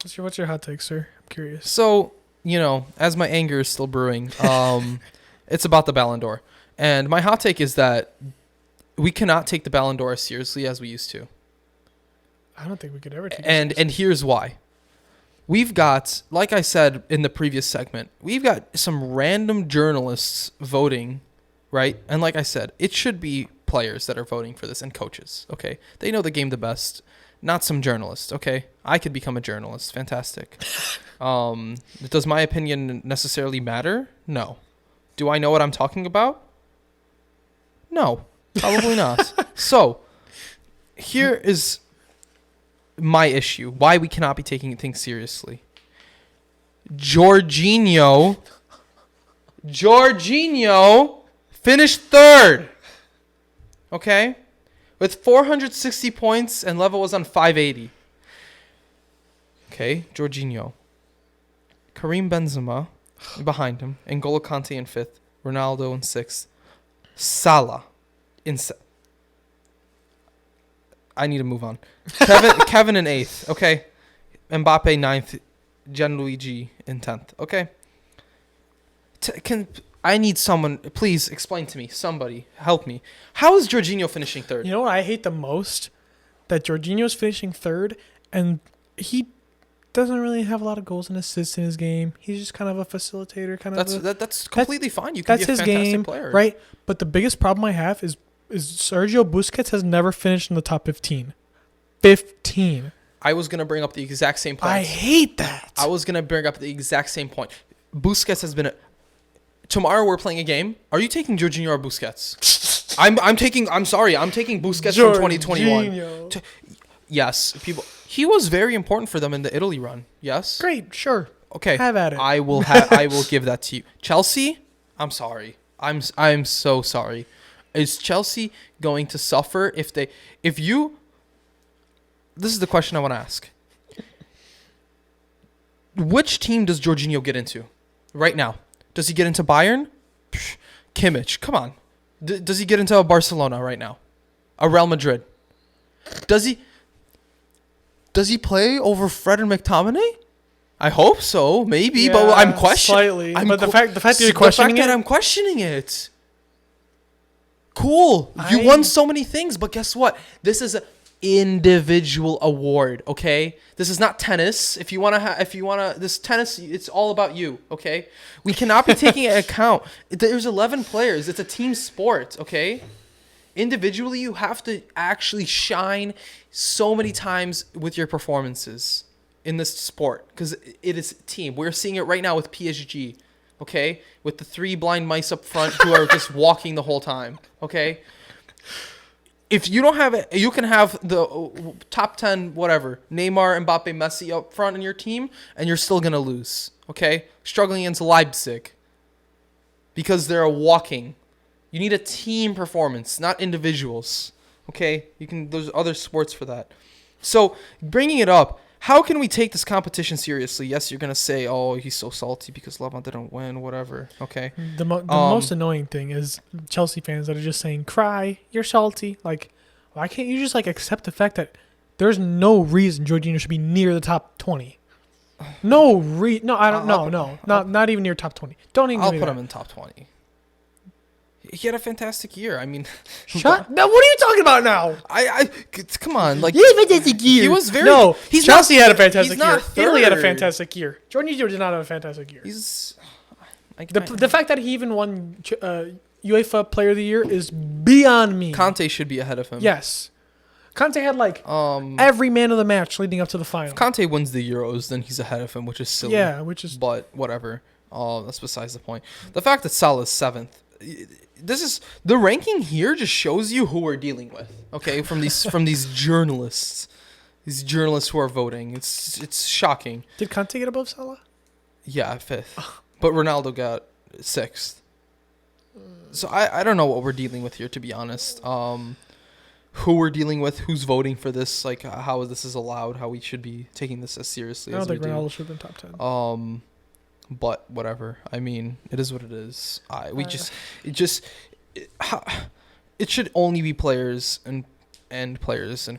What's your hot take, sir? I'm curious. So, as my anger is still brewing, it's about the Ballon d'Or. And my hot take is that we cannot take the Ballon d'Or as seriously as we used to. I don't think we could ever take it And seriously. here's why. We've got, like I said in the previous segment, we've got some random journalists voting, right? And like I said, it should be players that are voting for this and coaches, okay? They know the game the best, not some journalists, okay? I could become a journalist. Fantastic. Does my opinion necessarily matter? No. Do I know what I'm talking about? No, probably not. So, here is my issue. Why we cannot be taking things seriously. Jorginho finished third. Okay? With 460 points and level was on 580. Okay, Jorginho. Karim Benzema behind him. N'Golo Kante in fifth. Ronaldo in sixth. Salah in I need to move on. Kevin in 8th. Okay. Mbappe 9th. Gianluigi in 10th. Okay. I need someone. Please explain to me. Somebody help me. How is Jorginho finishing third? You know what I hate the most? That Jorginho's finishing third, and he doesn't really have a lot of goals and assists in his game. He's just kind of a facilitator, That's completely fine. You can that's be a his fantastic game, player, right? But the biggest problem I have is Sergio Busquets has never finished in the top 15. 15. I was gonna bring up the exact same point. I hate that. I was gonna bring up the exact same point. Busquets has been. Tomorrow we're playing a game. Are you taking Jorginho or Busquets? I'm taking Busquets from 2021. Yes, people. He was very important for them in the Italy run. Yes. Great, sure. Okay. Have at it. I will give that to you. Chelsea. I'm sorry. I'm so sorry. Is Chelsea going to suffer if you? This is the question I want to ask. Which team does Jorginho get into right now? Does he get into Bayern? Psh, Kimmich, come on. Does he get into a Barcelona right now? A Real Madrid? Does he play over Fred and McTominay? I hope so, maybe, Yeah, but I'm questioning. Slightly. But the fact that you're questioning the fact that it, I'm questioning it. Cool. You won so many things, but guess what? This is an individual award, okay? This is not tennis. If you want to this tennis, it's all about you, okay? We cannot be taking into account. There's 11 players. It's a team sport, okay? Individually, you have to actually shine so many times with your performances in this sport because it is team. We're seeing it right now with PSG, okay? With the 3 blind mice up front who are just walking the whole time, okay? If you don't have it, you can have the top 10, whatever, Neymar, Mbappe, Messi up front in your team, and you're still going to lose, okay? Struggling against Leipzig because they're walking. You need a team performance, not individuals, okay? There's other sports for that. So, bringing it up, how can we take this competition seriously? Yes, you're going to say, oh, he's so salty because Levant didn't win, whatever, okay? the most annoying thing is Chelsea fans that are just saying, cry, you're salty. Like, why can't you just, accept the fact that there's no reason Jorginho should be near the top 20? No, I don't know. Not even near top 20. Don't even I'll give me put that. him in top 20. He had a fantastic year. I mean, Shut. Now, what are you talking about now? Come on, He had a fantastic year. He was very. No, he's Chelsea not, had a fantastic he's year. not third. Italy had a fantastic year. Jorginho did not have a fantastic year. The fact that he even won UEFA Player of the Year is beyond me. Conte should be ahead of him. Yes. Conte had every man of the match leading up to the final. If Conte wins the Euros, then he's ahead of him, which is silly. Yeah, But whatever. That's besides the point. The fact that Salah's 7th. This is the ranking here just shows you who we're dealing with. Okay, from these journalists, who are voting. It's shocking. Did Conte get above Salah? Yeah, 5th, but Ronaldo got 6th. So I don't know what we're dealing with here, to be honest. Who we're dealing with, who's voting for this, how this is allowed, how we should be taking this as seriously as we do. I don't think Ronaldo should have been top 10. But whatever. I mean, it is what it is. It should only be players and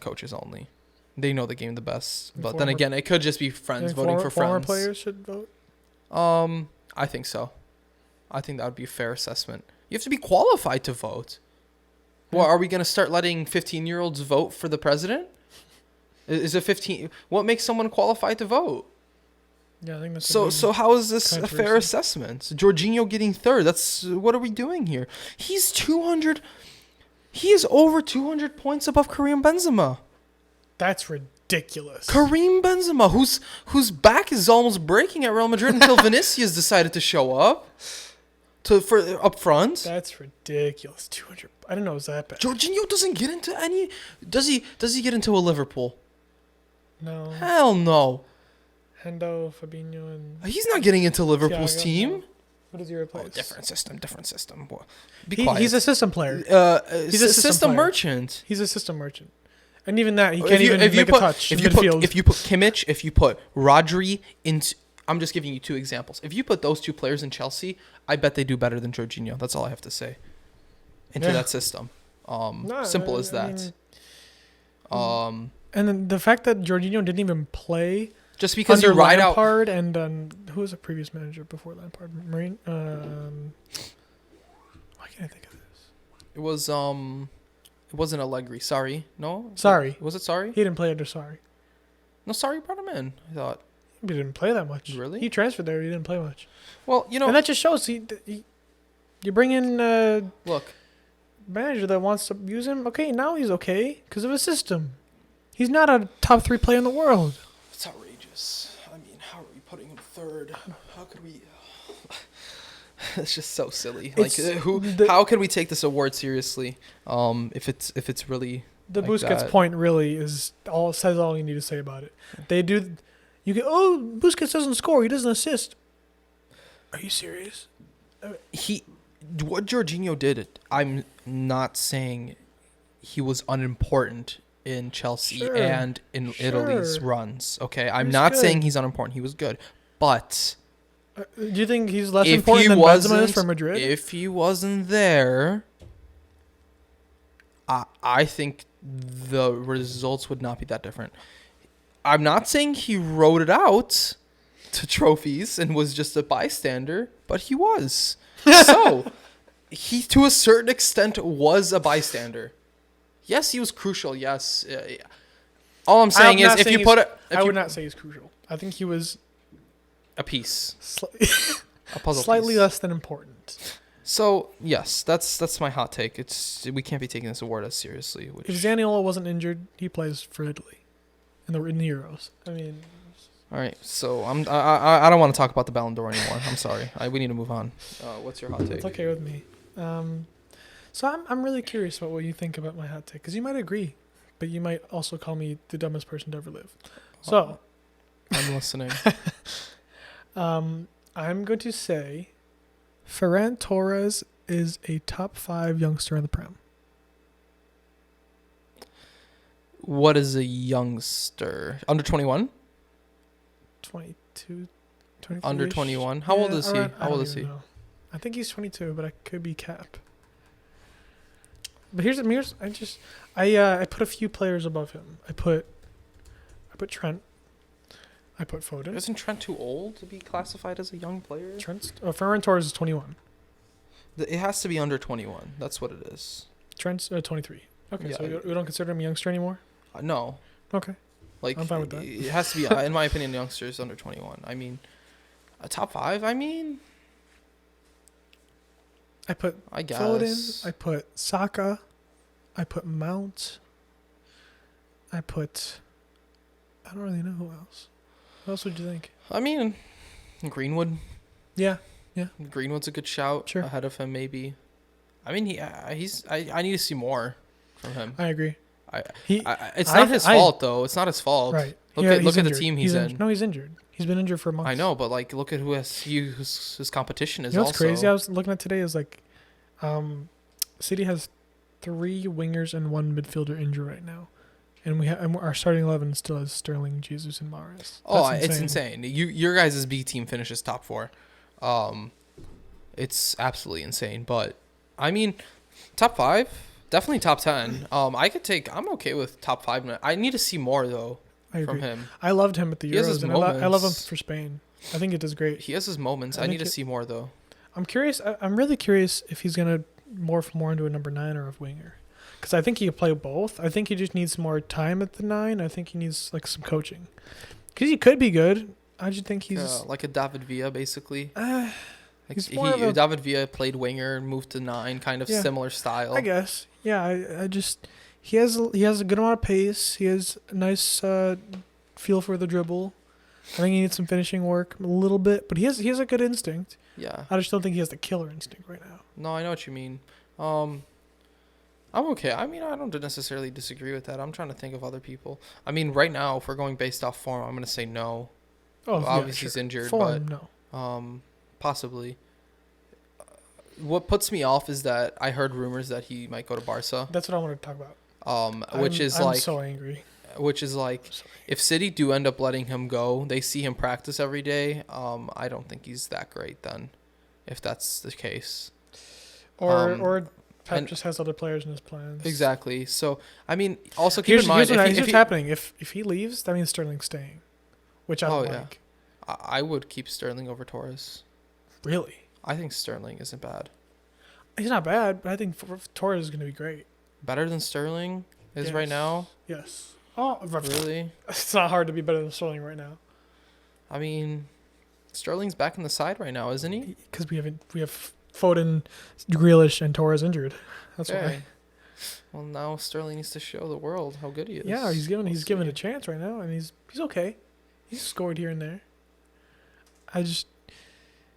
coaches only. They know the game the best. But then Former- again, it could just be friends voting for Former friends. players should vote. I think so. I think that would be a fair assessment. You have to be qualified to vote. Well, are we going to start letting 15-year-olds vote for the president? Is it 15? What makes someone qualified to vote? Yeah, I think that's So how is this a fair controversy. assessment? Jorginho getting third. That's what are we doing here? He's 200. He is over 200 points above Karim Benzema. That's ridiculous. Karim Benzema, whose back is almost breaking at Real Madrid until Vinicius decided to show up for up front. That's ridiculous. 200. I didn't know it was that bad. Jorginho doesn't get into any. Does he? Does he get into a Liverpool? No. Hell no. Hendo, Fabinho, and He's not getting into Liverpool's Thiago, team. no. What is your place? Oh, different system. Boy, be quiet. He's a system player. He's a system player. merchant. He's a system merchant. And even that, he can't even make a touch in midfield. If you put Kimmich, if you put Rodri into, I'm just giving you two examples. If you put those two players in Chelsea, I bet they do better than Jorginho. That's all I have to say. Into that system. Simple as that. And then the fact that Jorginho didn't even play just because under you ride out. Lampard and who was the previous manager before Lampard? Why can't I think of this? It was it wasn't Allegri. Sorry, no. Sorry. Was it Sorry? He didn't play under Sarri. No, Sorry brought him in. I thought. He didn't play that much. Really? He transferred there. He didn't play much. Well, you know. And that just shows you bring in a Look. manager that wants to use him. Okay, now he's okay because of a system. He's not a top 3 player in the world. It's outrageous. I mean, how are we putting him third? How could we? It's just so silly. Like, how can we take this award seriously? If it's really the like Busquets that. point really is says all you need to say about it. They do. You get Busquets doesn't score. He doesn't assist. Are you serious? What Jorginho did. I'm not saying he was unimportant in Chelsea Sure. and in Italy's Sure. runs. Okay, I'm was not good. saying he's unimportant. He was good, but Do you think he's less if important he than Benzema wasn't, is for Madrid? if he wasn't there, I think the results would not be that different. I'm not saying he wrote it out to trophies and was just a bystander, but he was. So he, to a certain extent, was a bystander. Yes, he was crucial. Yes. All I'm saying is, if you put it, I would not say he's crucial. I think he was a piece, a slightly puzzle piece. less than important. So yes, that's my hot take. We can't be taking this award as seriously. If Zaniolo wasn't injured, he plays for Italy in the Euros. I mean, all right. So I don't want to talk about the Ballon d'Or anymore. I'm sorry. We need to move on. What's your hot take? it's okay with me. So I'm really curious about what you think about my hot take because you might agree, but you might also call me the dumbest person to ever live. So I'm listening. I'm going to say Ferran Torres is a top 5 youngster in the Prem. What is a youngster? Under 21? 22, 23. Under 21? How old is he? How old is he? I think he's 22, but I could be cap. But here's I put a few players above him. I put Trent. I put Foden. Isn't Trent too old to be classified as a young player? Ferran Torres is 21. It has to be under 21. That's what it is. Trent's 23. Okay, Yeah, so we don't consider him a youngster anymore? No. Okay. Like, I'm fine with that. It has to be, in my opinion, youngsters under 21. I mean, a top 5, I mean, I put I guess. Foden. I put Saka. I put Mount. I don't really know who else. What else would you think? I mean, Greenwood. Yeah. Greenwood's a good shout. Sure. Ahead of him, maybe. I mean, I need to see more from him. I agree. It's not his fault, though. It's not his fault. Right. Look at the team he's in. No, he's injured. He's been injured for months. I know, but like, look at whose his competition is. You know what's also crazy? I was looking at today is like, City has 3 wingers and 1 midfielder injured right now, and our starting 11 still has Sterling, Jesus, and Mahrez. It's insane. Your guys' B team finishes top 4. It's absolutely insane. But I mean, top 5. Definitely top 10. I'm okay with top 5 now. I need to see more though I from agree. him. I loved him at the He has his Euros, and I love him moments. for Spain. I think it does great. He has his moments. I I need think to see more though. I'm curious. I'm really curious if he's gonna morph more into a number 9 or a winger, because I think he can play both. I think he just needs more time at the 9. I think he needs like some coaching, because he could be good. I just think he's Like a David Villa basically. Like he's more of a, David Villa played winger and moved to 9, kind of Yeah. similar style. I guess. Yeah. I just he has a good amount of pace. He has a nice feel for the dribble. I think he needs some finishing work a little bit, but he has a good instinct. Yeah. I just don't think he has the killer instinct right now. No, I know what you mean. I'm okay. I mean, I don't necessarily disagree with that. I'm trying to think of other people. I mean, right now, if we're going based off form, I'm gonna say no. Oh, Obviously, yeah, he's sure. injured, Form, but no. possibly. What puts me off is that I heard rumors that he might go to Barca. That's what I wanted to talk about. I'm so angry. which is like, if City do end up letting him go, they see him practice every day. I don't think he's that great then, if that's the case. Or Pep and- just has other players in his plans. Exactly. So I mean, also keep in mind Here's what's happening. If he leaves, that means Sterling's staying, which I don't like. I would keep Sterling over Torres. Really, I think Sterling isn't bad. he's not bad, but I think Torres is going to be great. Better than Sterling is right Yes. now. Yes. Oh, Really? It's not hard to be better than Sterling right now. I mean, Sterling's back in the side right now, isn't he? Because we have Foden, Grealish, and Torres injured. That's Okay. why. Well, now Sterling needs to show the world how good he is. Yeah, he's given We'll a chance right now, and he's okay. He's scored here and there.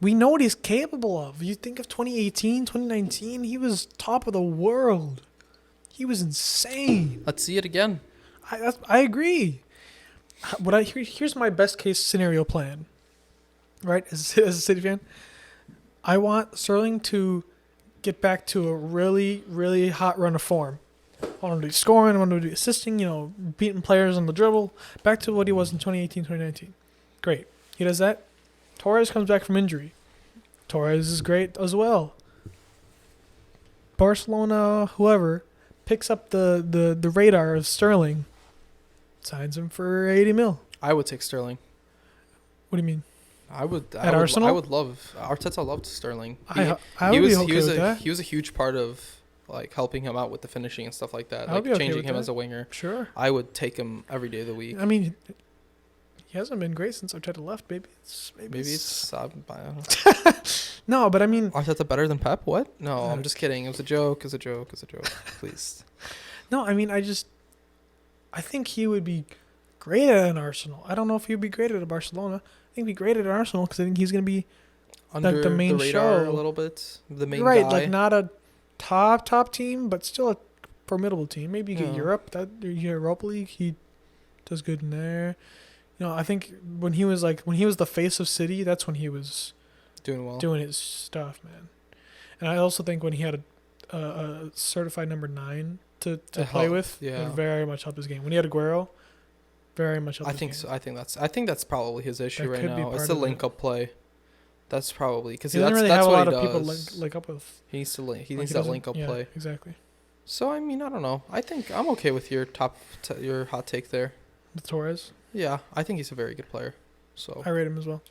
We know what he's capable of. You think of 2018, 2019, he was top of the world. He was insane. Let's see it again. I agree. Here's my best case scenario plan. Right, as a City fan, I want Sterling to get back to a really, really hot run of form. I want him to be scoring. I want him to be assisting. Beating players on the dribble. Back to what he was in 2018, 2019. Great. He does that. Torres comes back from injury. Torres is great as well. Barcelona, whoever, picks up the radar of Sterling, signs him for 80 mil. I would take Sterling. What do you mean? Arsenal? I would love Arteta loved Sterling. I would be okay with that. He was a huge part of like helping him out with the finishing and stuff like that. I would Like be okay changing with him that. as a winger. Sure. I would take him every day of the week. I mean, he hasn't been great since Arteta left. Maybe it's I don't know. no, but I mean, Arteta better than Pep? What? No, I I'm don't- just kidding. It was a joke. It was a joke. It was a joke. Please. no. I mean, I think he would be great at an Arsenal. I don't know if he would be great at a Barcelona. I think he'd be great at an Arsenal because I think he's going to be Under the main radar show. a little bit. The main right, guy. like not a top team, but still a formidable team. Maybe you get Yeah. Europe, Europa League. He does good in there. I think when he was the face of City, that's when he was doing well. doing his stuff, man. And I also think when he had a certified number 9 to It play helped, with, yeah. it very much helped his game. When he had Aguero, very much helped I his think game. so. I think that's probably his issue That right could be now. It's part the of it. link up play. That's probably because He doesn't that's really that's have a what lot he of people does. link up with. He needs to link. He Like, needs he that doesn't- link up yeah, play. Exactly. So I mean, I don't know. I think I'm okay with your your hot take there. With Torres, Yeah, I think he's a very good player. So I rate him as well.